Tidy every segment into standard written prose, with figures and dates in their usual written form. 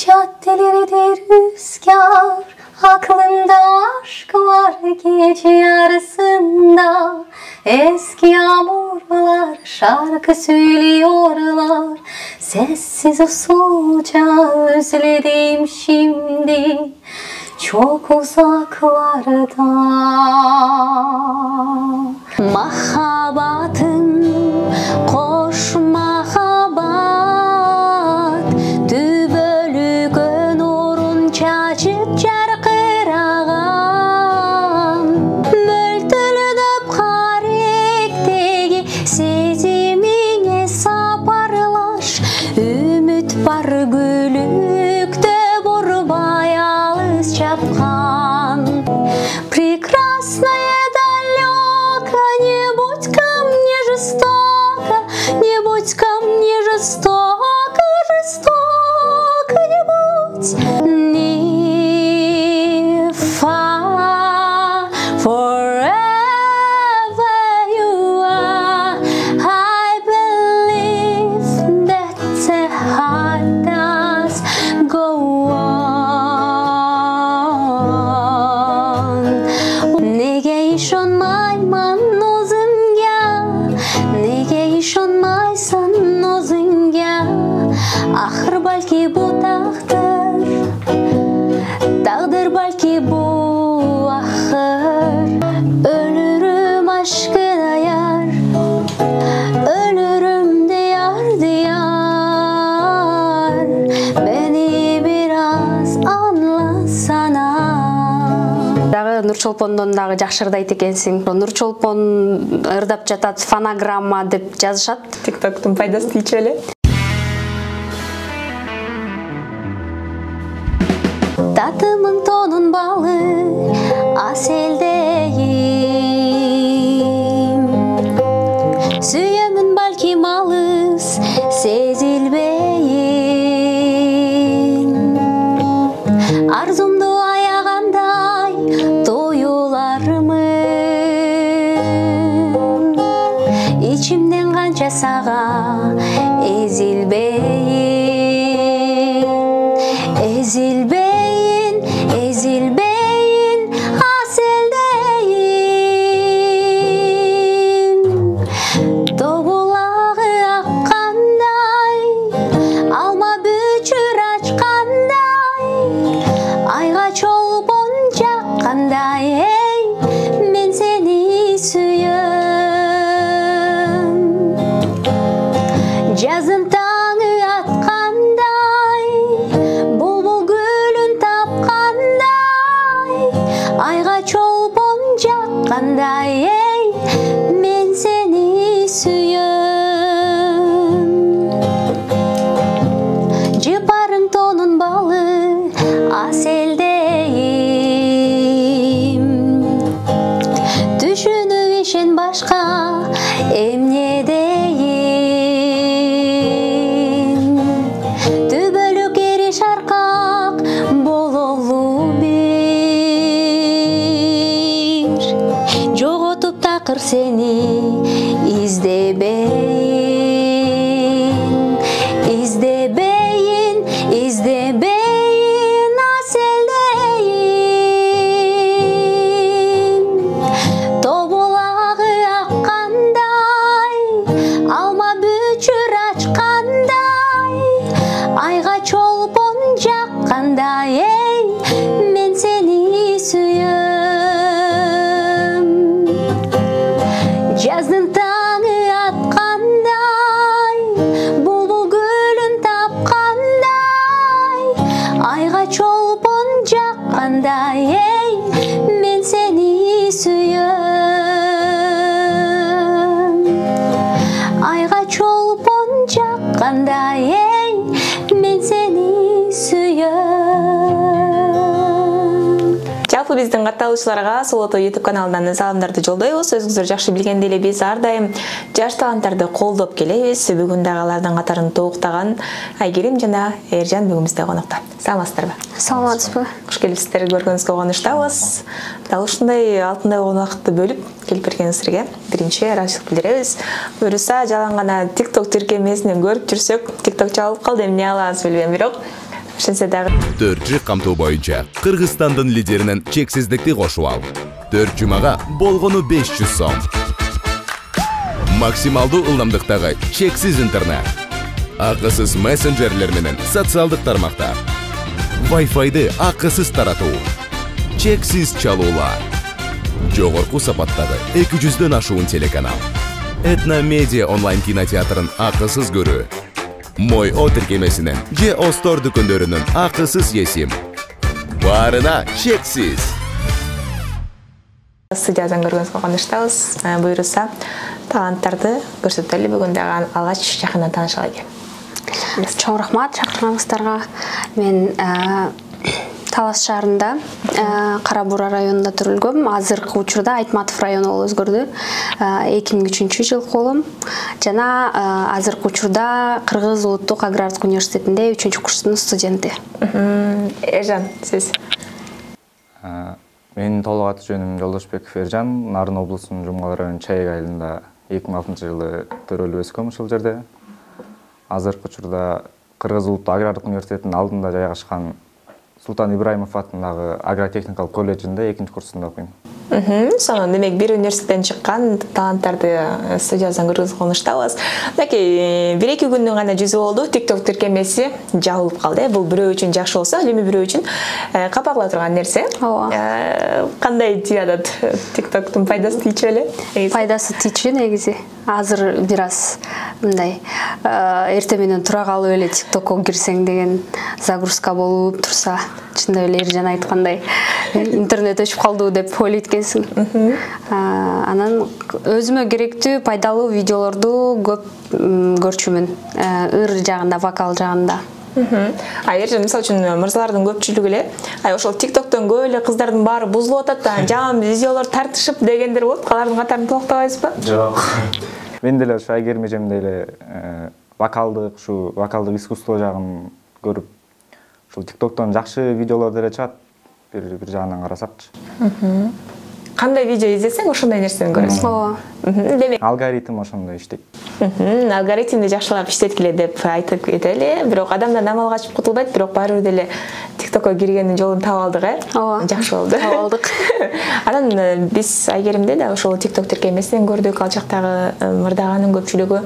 caddeleri rüzgar, aklında aşk var gece yarısında. Eski yağmurlar şarkı söylüyorlar, sessiz usulca özledim şimdi çok uzaklarda. Mahabatım koş mahabat, tübölükön orun çaçıp jarkırağan, mөлтүлүнүп каректеги сезимиңе сапарлаш, үмүт бар гүлүктө бурбай алыс чапкан. Прекрасная далека, не будь ко мне жестоко, не будь ко мне жестоко, жестоко не будь. Не far, forever you are. I believe that the heart does go on. Nege ishonmayman o'zimga, nega ishonmaysan o'zingga? Axir balki bu taqdir balki bu axir. Ölürüm aşkına yar, ölürüm diyar diyar. Beni biraz anlasana. Дагы Нурчолпондон дагы жакшырды айт экенсиң. Нурчолпон ырдап жатат, фонограмма деп жазышат. TikToктун пайдасы тийчү эле. Татымың тонун балы аселдейим, сүйөмүн балким алыс сезилбейин. Арзумду аягандай тоюлармын, ичимден канча сага ezilbeyin, ezilbeyin, ezilbeyin, aseldeyin. Doğulağı akkanday, alma büçür açkanday, ayga çolpon çakkanday, ey men seni süyüm. Жазын таңы атқандай, бұлбұл гүлін тапқандай, айға чолпон жаққандай, ей мен сені сүйем. Жыпарың тонын балы аселдейім, түшіні ешен башқа эмне дейім. Түбөлүк эри шаркак бололу бир, жоготуп такыр сени издебейин, издебейин, издебейин, аселдейин. Тобулагы аккандай, алма бүчүр ачкандай, айга чолпон жаккандай, ей мен сени сүйөм. Жаздын таңы аткандай, бұлбұл гүлін тапқандай, айга чолпон жаккандай, ей мен сени сүйөм. Айга чолпон жаккандай, ей мен сени сүйөм. Жалпы биздин катталуучуларга Солото YouTube каналынан саламдарды жолдойбуз. Өзүңүздөр жакшы билгендей эле биз ар дайым жаш таланттарды колдоп келебиз. Бүгүн дагы алардын катарын толуктаган Айгерим жана Эржан бүгүн бизде конокто. Саламатсыздарбы? Саламатсызбы? Куш келипсиздер, көргөнүзгө кубанычтабыз. Дал ушундай алтындай убакытты бөлүп келип бергениңиздерге биринчи ыраазычылык билдиребиз. Буюрса жалаң гана TikTok тиркемесинен көрүп жүрсөк, TikTok чалып калды, эмне алабыз билбейм, бирок ошентсе дагы. 4G камтуу боюнча Кыргызстандын лидеринен чексиздикти кошуп ал. 4 жумага болгону 500 сом. Максималдуу ылдамдыктагы чексиз интернет. Акысыз мессенджерлер менен социалдык тармактар. Wi-Fi'ды акысыз таратуу. Чексиз чалуулар. Жогорку сапаттагы 200дөн ашуун телеканал. Этно Медиа онлайн кинотеатрын акысыз көрүү. Мой О тиркемесинен же Остор дүкөндөрүнүн акысыз есим. Барына чексиз. Студиядан көргөнүзгө кубанычтабыз. Буйруса, таланттарды көрсөтөлү. Бүгүн дагы алгач жакындан таанышалы элек. Чоң рахмат шакырганыңыздарга. Мен Талас шаарында, Кара Бура районунда төрөлгөм. Азыркы учурда Айтматов району болуп өзгөрдү. 2003 жыл колум. Жана азыркы учурда Кыргыз Улуттук агрардык университетинде 3-курстун студенти. Эржан, сиз? Менин толук аты жөнүм Жолдошбеков Эржан. Нарын облусунун Жумгал районунун Чайык айылында 2006-жылы төрөлүп өскөм ушул жерде. Азыркы учурда Кыргыз Улуттук агрардык университетинин алдында жайгашкан Султан Ибраимов атындагы агротехникалык колледжинде 2-курсунда окуйм. Сонун, демек бир университеттен чыккан таланттарды студиядан көргөнүзгө кубанычтабыз. Мынакей 1-2 күндүн гана жүзү болду. TikTok тиркемеси жабылып калды. Бул бирөө үчүн жакшы болсо, эми бирөө үчүн капа кыла турган нерсе. Кандай тиядат TikToктун пайдасы тийчү беле? Пайдасы тийчү негизи. Азыр бир аз мындай эртең менен тура калып эле TikTokко кирсең деген загрузка болуп турса, чындап эле Эржан айткандай интернет өчүп калды деп ойлойт экенсиң. Анан өзүмө керектүү пайдалуу видеолорду көп көрчүмүн. Ыр жагында, вокал жагында. Эржан, мисалы үчүн мырзалардын көпчүлүгү эле ошол TikToктон көп эле кыздардын баары бузулуп атат да, жаман видеолор тартышып дегендер болот. Алардын катарын толуктабайсызбы? Жок. Мен деле ушу Айгерим эжемдей эле вокалдык искусство жагын көрүп, ушул TikToктон жакшы видеолор деле чыгат. Бир жагынан карасакчы. Кандай видео излесең, ошондой нерсени көрөсүң. Ооба. Демек, Алгоритм ошондой иштейт. алгоритмди жакшылап иштеткиле деп айтып кетели. Бирок адамдан амал качып кутулбайт, бирок баары бир деле TikTokко киргендин жолун таап алдык, Ооба. Жакшы болду. Таап алдык. Анан биз Айгеримде да ошол TikTok тиркемесинен көрдүк. Ал жактагы мырдаганын көпчүлүгү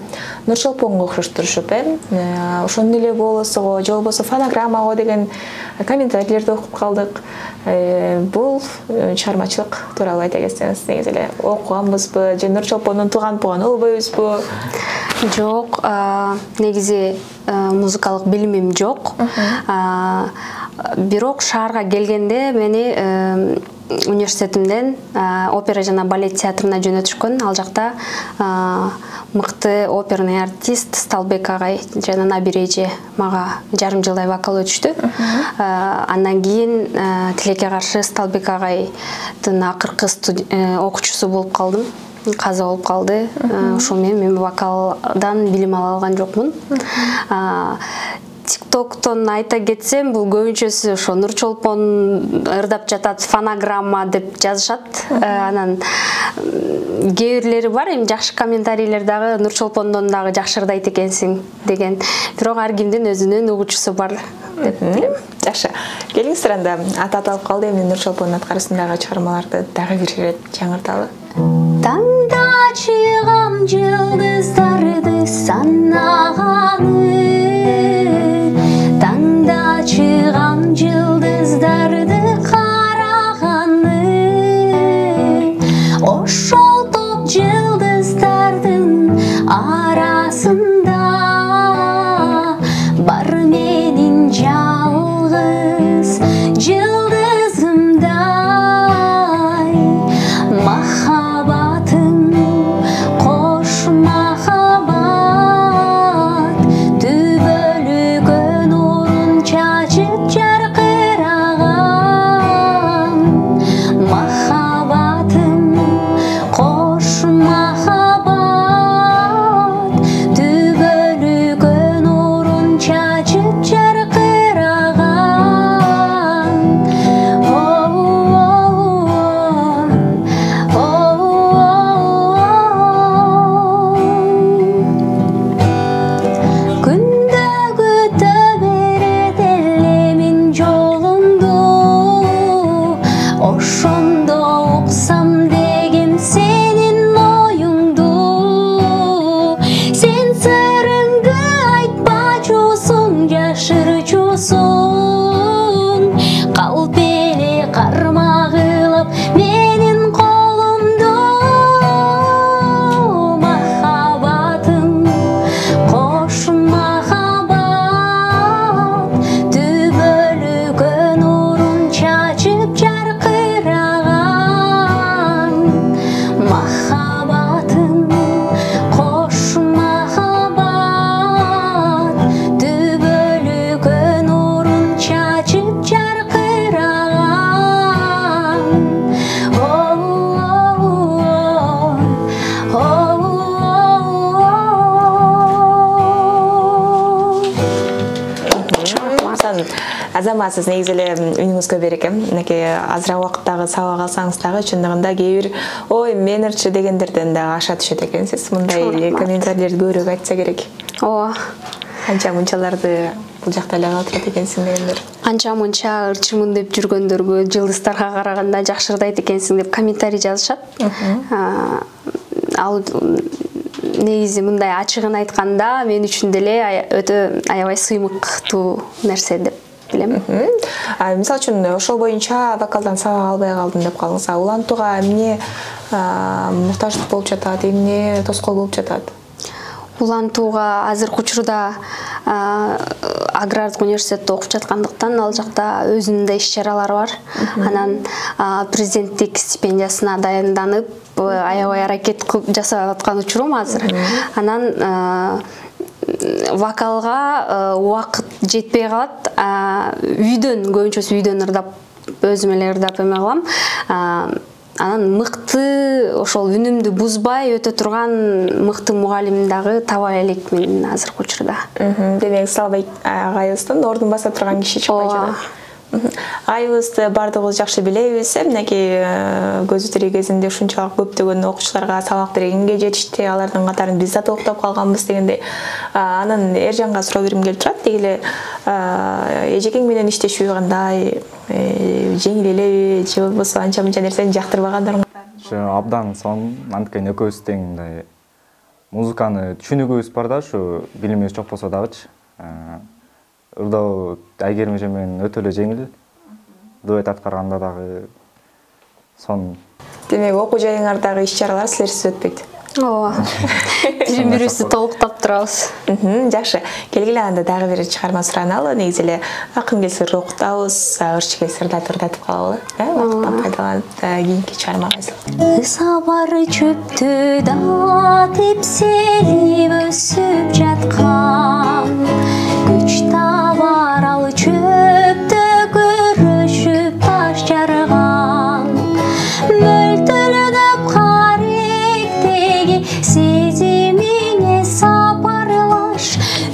Нурчолпонго окшоштурушуп, ошондой эле болосого, же болбосо фонограммаго деген комментарийлерди окуп калдык. Бул чыгармачылык тууралуу айта кетсеңиз, негизи эле окуганбызбы, же Нурчолпондун тууган пуганы болбойбузбу? Жок, негизи музыкалык билимим жок. Бирок шаарга келгенде мени университетимден опера жана балет театрына жөнөтүшкөн. Ал жакта мыкты оперный артист Сталбек агай жана Набир эже мага жарым жылдай вокал өтүштү. Андан кийин тилекке каршы Сталбек агайдын акыркы окуучусу болуп калдым. Каза болуп калды. Ошол менен мен вокалдан билим ала алган жокмун. TikToктон айта кетсем, бул көбүнчөсү ошо Нурчолпон ырдап жатат, фонограмма деп жазышат. Анан кээ бирлери бар, эми жакшы комментарийлер дагы Нурчолпондон дагы жакшы ырдайт экенсиң деген. Бирок ар кимдин өзүнүн угуучусу бар деп билем. Жакшы. Келиңиздер анда аты аталып калды, эми Нурчолпондун аткарысындагы чыгармаларды дагы бир ирет жаңырталы. Таңда чыгам жылдыздарды санаганы, таңда чыгам жылдыздарды караганы, ошол топ жылдыздардын арасында бар менин жалгыз жылдызымдай махаббатым кош махаббат түбөлүккөн нурун чачып жаркыраган махаббатым кош махаббат түбөлүккөн нурун чачып жаркыраган күндө күтө берет эле жолуңду ошондо уксам деген сенин оюңду сен сырыңды айтпачусуң жашырчусуң калп эле кармагылап менин колумду махаббатым кош махаббат түбөлүккө нурун чачып жаркыраган махаббатым кош махаббат түбөлүккө нурун чачып жаркыраган азаматсыз негизи эле үнүңүзгө береке. Мынакей азыраак убакыттагы сабак алсаңыз дагы чындыгында кээ бир ой менерчи дегендерден дагы аша түшөт экенсиз. Мындай комментарийлерди көбүрөөк айтса керек. ооба Канча мынчаларды бул жакта эле калтырат экенсиң дегендер. анча мынча ырчымын деп жүргөндөргө жылдыздарга караганда жакшырдайт экенсиң деп комментарий жазышат. Ал негизи мындай ачыгын айтканда мен үчүн деле өтө аябай сыймыктуу нерсе деп билем. Мисалы үчүн ошол боюнча вокалдан сабак албай калдым деп калыңыз. Улантууга эмне муктаждык болуп жатат, эмне тоскоол болуп жатат? Улантууга азыркы учурда агрардык университетте окуп жаткандыктан ал жакта өзүнүн да иш-чаралары бар. Анан президенттик стипендиясына даянданып аябай аракет жасап аткан учурум азыр. Анан вокалга убакыт жетпей калат. Үйдөн көбүнчөсү үйдөн ырдап өзүм эле ырдап эме кылам. Анан мыкты ошол үнүмдү бузбай өтө турган мыкты мугалим дагы таба элек мен азыркы учурда. Демек Салбек агайыбыздын ордун баса турган киши чыкпай жатат. Айыбызды бардыгыбыз жакшы билебиз. Мынакей көзү тирүү кезинде ушунчалык көптөгөн окуучуларга сабак бергенге жетишти. Алардын катарын биз да токтоп калганбыз дегендей. Анан Эржанга суроо бергим келип турат. Дегиле эжекең менен иштешүү кандай? Жеңил элеби же болбосо анча мынча нерсени жактырбагандырмы? Абдан сонун, анткени экөөбүз тең мындай музыканы түшүнүгүбүз бар да, ушу билимибиз жок болсо дагычы. Ырдоо Айгерим эже менен өтө эле жеңил. Дуэт аткарганда дагы сонун. Демек окуу жайыңардагы иш-чаралар силерсиз өтпөйт. Ооба. Бири-бирибизди толуктап турабыз. Жакшы. Келгиле анда дагы бир чыгарма сураналы. Негизи эле акын келсе окутабыз, ырчы келсе ырдатып калалы. Убакыттан пайдаланып кийинки чыгармага айсыл. Сабар чөптү да тепселип өсүп жаткан күч табар ал чөптө көрүшүп таш жарган мөлтөлдөп каректеги сезимиңе сапарлаш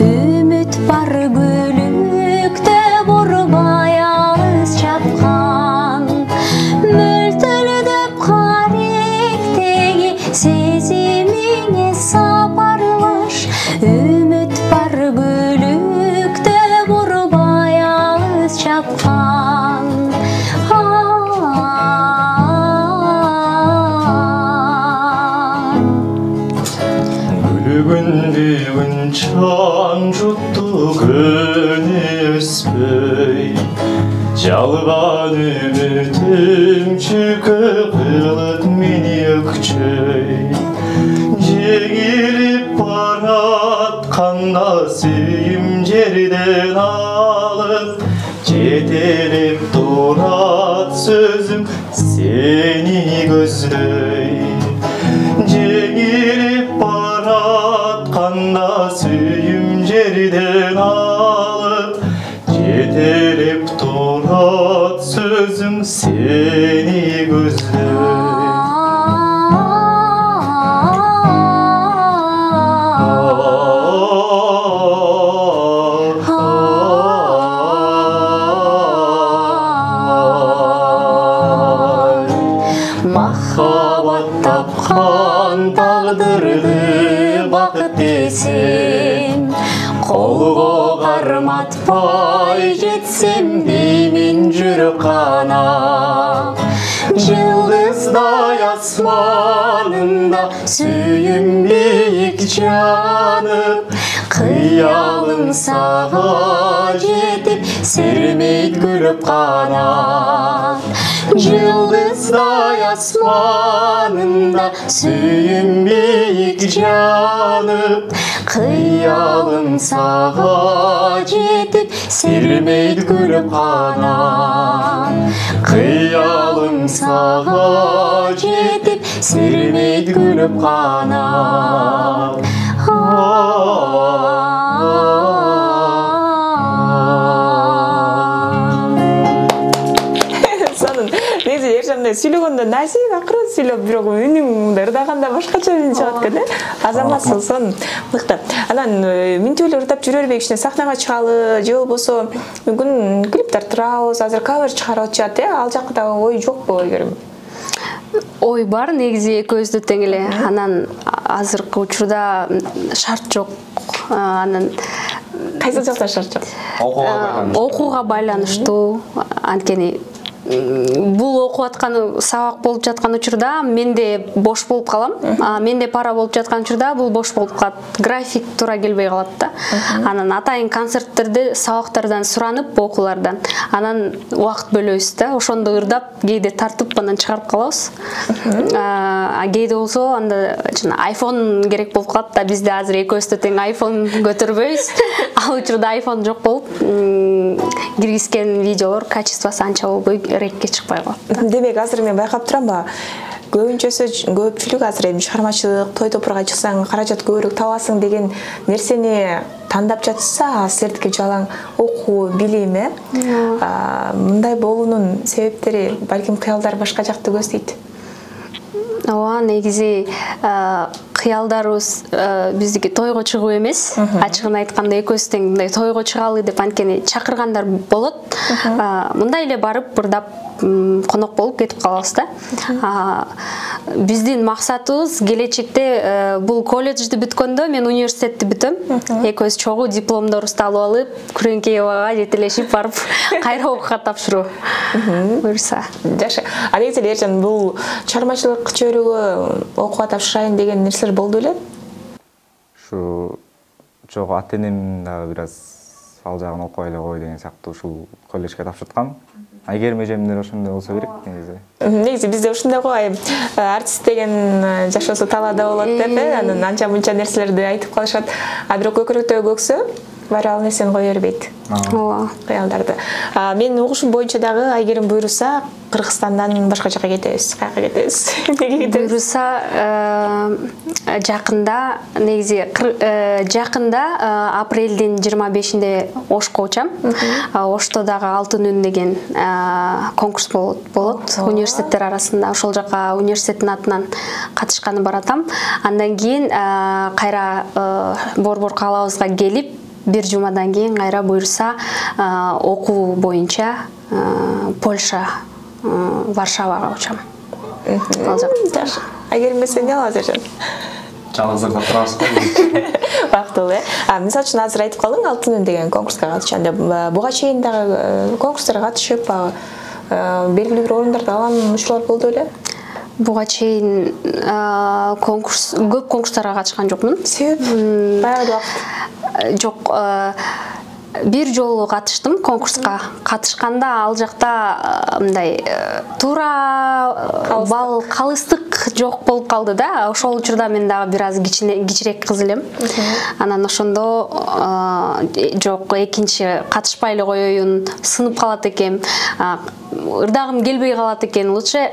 үмүт бар гүлүктө бурбай алыс чапкан мөлтөлдөп каректеги сезимиңе сапарлаш үмүт бар гүлүктө бурбай алыс чапкан Бүгүн чаң жутту күн өспөй жалган үмүтүм чүкө кылат мени өкчөй жеңилип баратканда сүйүм жерден алып жетелеп турат сөзүм сени көздөй жеңилип баратканда сүйүм жерден алып жетелеп турат сөзүм сени көздөй махаббат тапкан тагдырды бакыт десем колго кармай батпай жетсем деймін жүрек қанат. Жылдыздай асманында сүйім биік жанып, қиялым саға жетіп сермейді күліп қанат. Жылдыздай асманында сүйім биік жанып, қиялым саға жетіп сермейді күліп қанат. Қиялым саға жетіп сермейді күліп қанат. Негізі ержандай сөйлегенде насиік ақырын сөйлеп, бірақ үнің ырдағанда башқаша үн шығады екен, азаматсың сон мықты. Анан минтөлі ырдап жүре бербей кішкене сахнаға шығалы, же болбосо мүмкін клиптер турабыз, азыр кавер шығарып жатат, ал жакта ой жок боло керек. Ой бар, негизи экөөбүздө тең эле. Анан азыркы учурда шарт жок. Анан кайсы жакта шарт жок? Окууга байланыштуу. Анткени бул окуп аткан сабак болуп жаткан учурда менде бош болуп калам. Менде пара болуп жаткан учурда бул бош болуп калат. График туура келбей калат да. Анан атайын концерттерде сабактардан суранып, окуулардан. Анан убакыт бөлөбүз да. Ошондо ырдап, кээде тартып анан чыгарып калабыз. Кээде болсо анда iPhone керек болуп калат да. Бизде азыр экөөбүздө тең iPhone көтөрбөйбүз. Ал учурда iPhone жок болуп, киргизген видеолор качествосы анча болбой рекке чыкпай калат. Демек азыр мен байкап турам ба, көпчүлүк азыр эми чыгармачылык, той топурга чыксаң каражат көбүрөөк табасың деген нерсени тандап жатса, силердики жалаң окуу, билим, мындай болуунун себептери балким кыялдар башка жакты көздөйт. Ооба, негизи кыялдарыбыз биздики тойго чыгуу эмес. Ачыгын айтканда экөөбүз тең мындай тойго чыгалы деп анткени чакыргандар болот. Мындай эле барып ырдап конок болуп кетип калабыз да. Биздин максатыбыз келечекте бул колледжди бүткөндө мен университетти бүтөм. Экөөбүз чогуу дипломдорубузду алып алып, Күрөңкеевага жетелешип барып кайра окууга тапшыруу. Буюрса. Жакшы. А негизи Ержан бул чыгармачылык чөйрөгө окууга тапшырайын деген нерселер болду эле? Ушу чогуу ата-энем дагы бир аз ал жагын окубай эле кой деген сыяктуу ушул колледжге тапшырткан. Айгерим эжемдер ошондой болсо керек негизи. Негизи бизде ушундай го, артист деген жашоосу талаада болот деп, анан анча мынча нерселерди айтып калышат. А бирок көкүрөктөгү көксө баары ал нерсени кое бербейт. Ооба. Кыялдарды. Менин угушум боюнча дагы Айгерим буйруса Кыргызстандан башка жака кетебиз. Каяка кетебиз? Неге кетебиз? Буйруса жакында, негизи жакында апрелдин 25-inde Ошко учам. Ошто дагы Алтын үн деген конкурс болот университеттер арасында. Ошол жака университеттин атынан катышканы баратам. Андан кийин кайра Борбор калабызга келип, бир жумадан кийин кайра буйруса окуу боюнча Польша, Варшавага учам. Ал жакта. Айгерим сен эмне кыласың Ержан? Жалгызырда турабыз го. Бактылуу. Мисалы үчүн азыр айтып калдың Алтын үн деген конкурска катышам деп. Буга чейин дагы конкурстарга катышып, белгилүү бир орундарда алган учурлар болду эле? Буга чейин көп конкурстарга катышкан жокмун. Себеп? Баягы убакыт. Жок, бир жолу катыштым конкурска. Катышканда ал жакта мындай туура бал калыстык жок болуп калды да. Ошол учурда мен дагы бир аз кичирээк кыз элем. Анан ошондо жок, экинчи катышпай эле коеюн, сынып калат экем. Ырдагым келбей калат экен. Лучше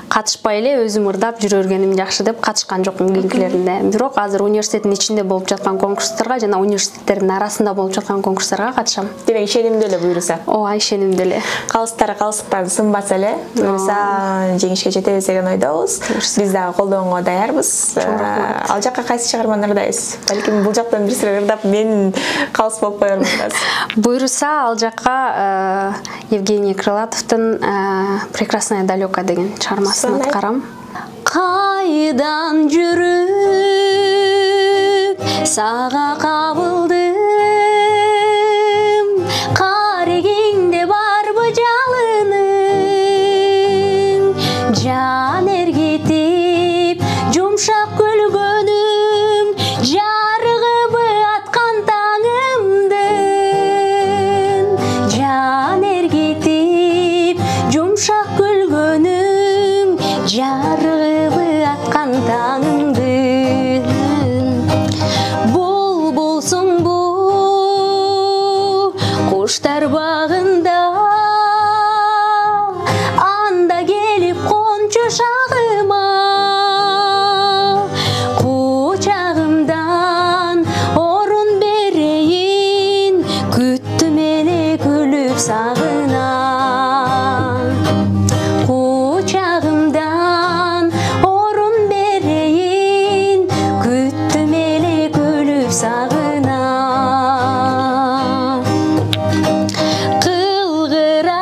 катышпай эле өзүм ырдап жүрө бергеним жакшы деп катышкан жокмун кийинкилеринде. Бирок азыр университеттин ичинде болуп жаткан конкурстарга жана университеттердин арасында болуп жаткан конкурстарга катышам. Демек ишенимдүү эле буйруса. Ооба, ишенимдүү эле. Калыстар калыстыктан сынбаса эле, буюрса жеңишке жетебиз деген ойдобуз. Биз дагы колдоонго даярбыз. Ал жакка кайсы чыгарманы ырдайбыз? Балким бул жактан бир сыйра ырдап менин калыс болуп коермун. Буйруса ал жакка Евгений Крылатовдун «Прекрасная далека» деген чыгармасын аткарам. Кайдан жүрүп сага кабылдым,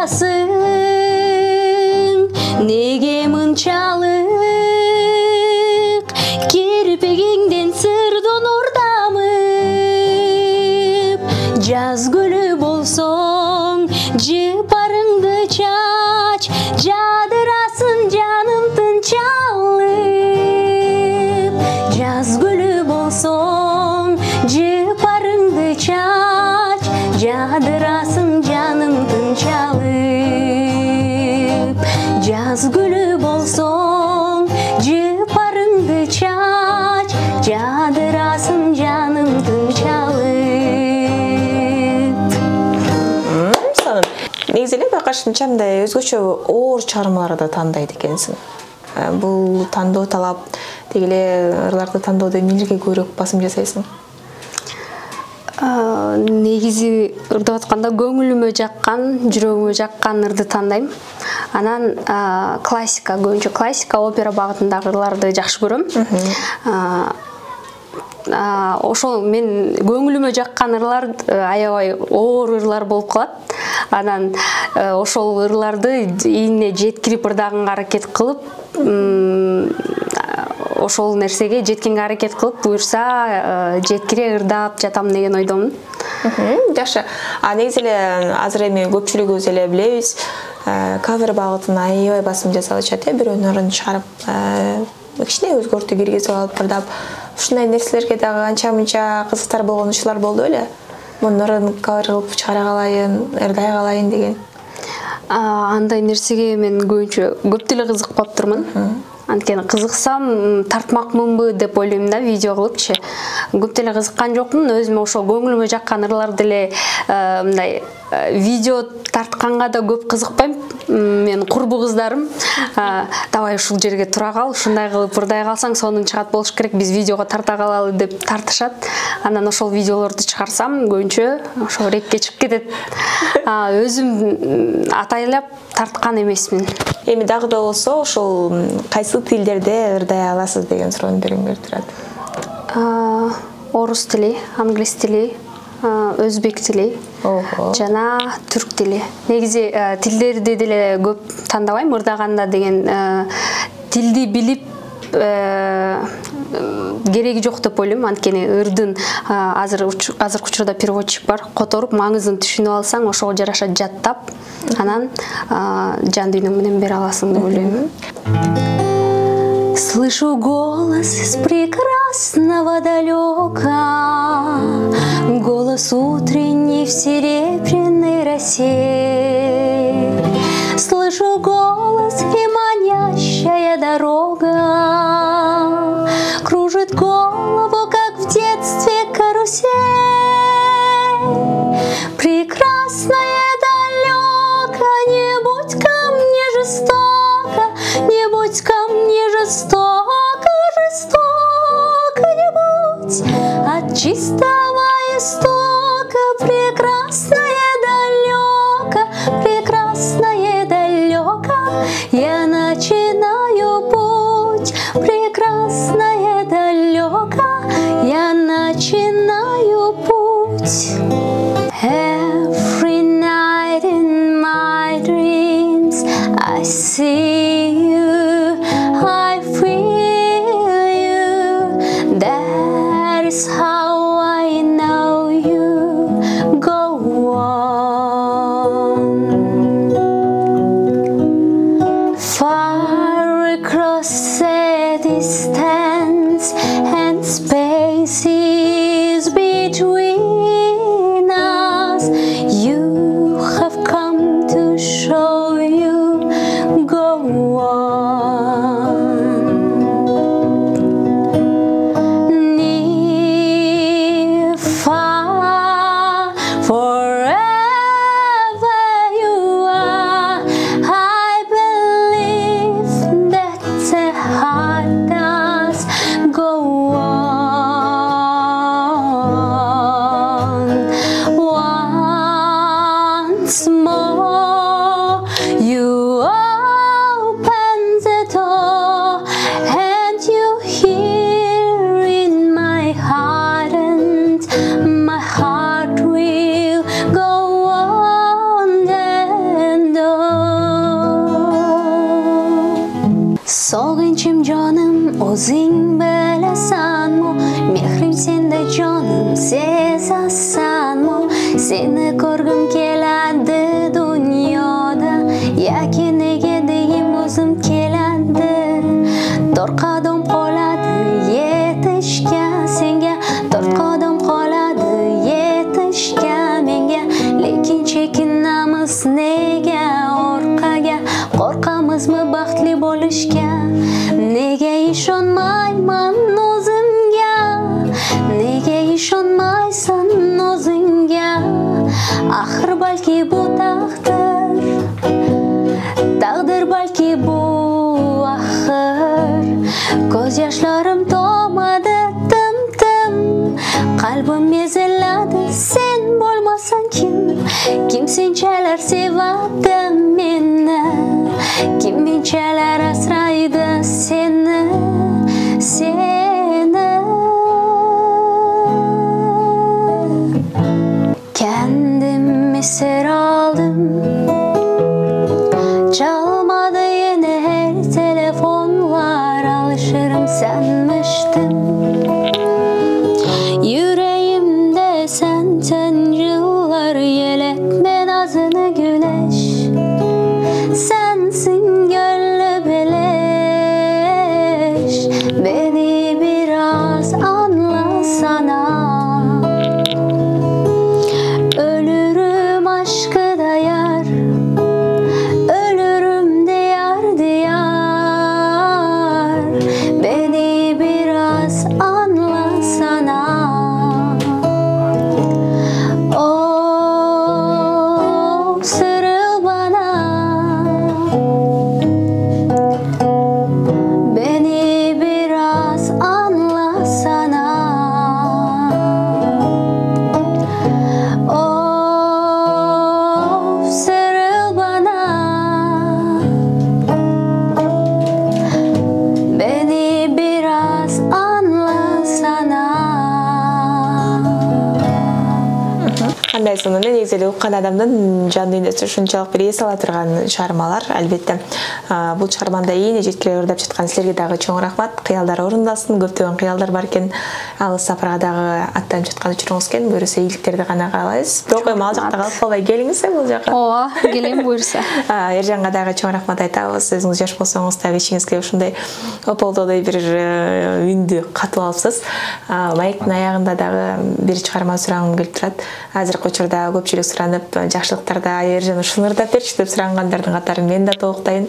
жатасың, неге мұнчалық кірпігіңден сырдың ұрдамып, жаз гүлі болсоң жыпарыңды чач, жадырасын жаным тынчалып. Жаз гүлі болсоң жыпарыңды чач, жадырасын жаным тынчалып. Жаз гүлі болсоң жыпарыңды чач, жадырасын жаным тынчалып. Негізі эле байкашымча мындай өзгөчө оор чыгармаларды тандайт экенсиң. Бул тандоо талап дегеле ырларды тандоодо эмнеге көбүрөөк басым жасайсың? Негизи ырдап атканда көңүлүмө жаккан, жүрөгүмө жаккан ырды тандайм. Анан классика, көбүнчө классика, опера багытындагы ырларды жакшы көрөм. Ошол мен көңүлүмө жаккан ырлар аябай оор ырлар болуп калат. Анан ошол ырларды ийине жеткирип ырдаганга аракет кылып, ошол нерсеге жеткенге аракет кылып, буюрса жеткире ырдап жатам деген ойдомун. Жакшы. Негизи эле азыр эми көпчүлүгүбүз эле билебиз, кавер багытына аябай басым жасалышат, бирөөнүн ырын чыгарып, кичине өзгөртүү киргизип алып ырдап, ушундай нерселерге дагы анча-мынча кызыктар болгон учурлар болду беле? Мунун ырын кавер кылып чыгара калайын, ырдай калайын деген. Андай нерсеге мен көп деле кызыкпап турмун. Анткени кызыксам тартмакмынбы деп ойлойм да, видео кылыпчы. Көп деле кызыккан жокмун, өзүм ошол көңүлүмө жаккан ырларды деле мындай видео тартканга да көп кызыкпайм. Мен курбу кыздарым давай ушул жерге тура кал, ушундай кылып ырдай калсаң сонун чыгат болуш керек, биз видеого тарта калалы деп тартышат. Анан ошол видеолорду чыгарсам көбүнчө ошо рекке чыгып кетет. Өзүм атайлап тарткан эмесмин. Эми дагы да болсо ошол кайсы тилдерде ырдай аласыз деген суроону бергим келип турат. Орус тили, англис тили, өзбек тили, жана түрк тили. Негизи тилдерди деле көп тандабайм, ырдаганда деген тилди билип кереги жок деп ойлойм. Анткени ырдын азыркы учурда переводчик бар, которуп маңызын түшүнүп алсаң, ошого жараша жаттап, анан жан дүйнөң менен бере аласың деп ойлойм. Слышу голос из прекрасного далека, голос утренний в серебряной росе. Слышу голос и манящая дорога кружит голову, как в детстве карусель. Прекрасное далеко, не будь ко мне жестоко, не будь ко мне жестоко, жестоко не будь. От чистого истока прекрасное далеко, прекрасное далеко, я начинаю путь. Прекрасное далеко, я начинаю путь. Every night in my dreams I see you, I feel you. That is how I know you. Go on. Far across the distance and spaces between us, you have come to show you. Go on. Özün bilesan mı? Mehrim sende canım sezasan mı? Seni görgüm keladi dünyada. Yakin nege deyim özüm keladi. Dört kadam qoladi yetishga senga. Dört kadam qoladi yetishga menga. Lekin chekinamiz nega orqaga? Qo'rqamizmi baxtli bo'lishga? Nega ishonmayman o'zimga? Nega ishonmaysan o'zingga? Axir balki bu taqdir, taqdir balki bu axir. Ko'z yoshlarim tomadi tim-tim, qalbim eziladi sen bo'lmasan kim? Kim senchalar sevadi meni? Kim menchalar asraydi seni? Kendim esir aldım, çalmadı yine her telefonlar, alışırım sanmıştım. Yüreğimde senden yıllar, yeletme nazını güneş. Sensin gönlü beleş, beni biraz anlasana. Ölürüm aşkı da yar, ölürüm de yar diyar. Beni biraz anlasana. Oh, sarıl bana. Beni biraz anlasana. Oh, sarıl bana. Beni biraz anlasana. Qanday sonunda негізі оққан адамдың жан дүниесі шунчалық бір ес ала тұрған шығармалар, әлбетте. Бұл шығарманда ене жеткіре орындап жатқан сіздерге дағы чоң рахмат. Қиялдар орындалсын, көптеген қиялдар бар екен. Алыс сапарға дағы аттанып жатқан үшіріңіз екен. Бұйырса игіліктерді ғана қалайсыз. Бірақ мал жақта қалып қалмай келіңіз бұл жаққа. Ооба, келем бұйырса. Ержанға дағы чоң рахмат айтабыз. Өзіңіз жаш болсаңыз да ешіңізге ушундай ополдодай бір үнді қатып алыпсыз. Майктың аяғында дағы бір шығарма сұрағым келіп тұрады. Азыр учурда көпчүлүк суранып, жакшылыктарда Ержан ушунурда берчи деп сурангандардын катарын мен да толуктайын.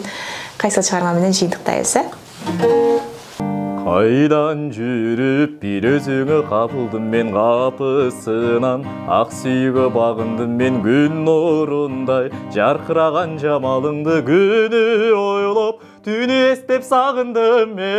Кайсы чыгарма менен жыйынтыктайбыз, Қайдан жүріп бір өзіңі қапылдым мен қапысынан, ақ сүйгі бағындым мен күн нұрындай, жарқыраған жамалыңды күні ойлап, түні естеп сағындым мен.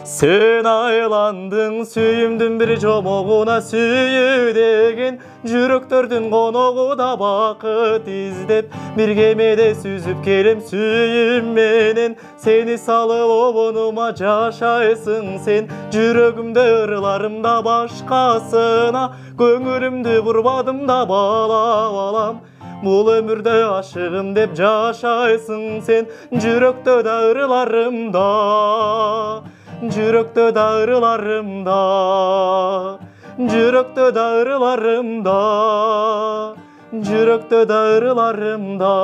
Sen aylandың сүйімдің бір жомоғына сүйі деген, жүректердің қонығы да бақыт іздеп, бір кемеде сүзіп келем сүйім менен. Сені салып обоныма жашайсың сен, жүрегімді ырларымда башқасына, көңілімді бұрбадым да балам. Бұл өмірді ашығым деп жашайсың сен, жүректі да ырларымда. Жүректі дарыларымда, жүректі дарыларымда, жүректі дарыларымда.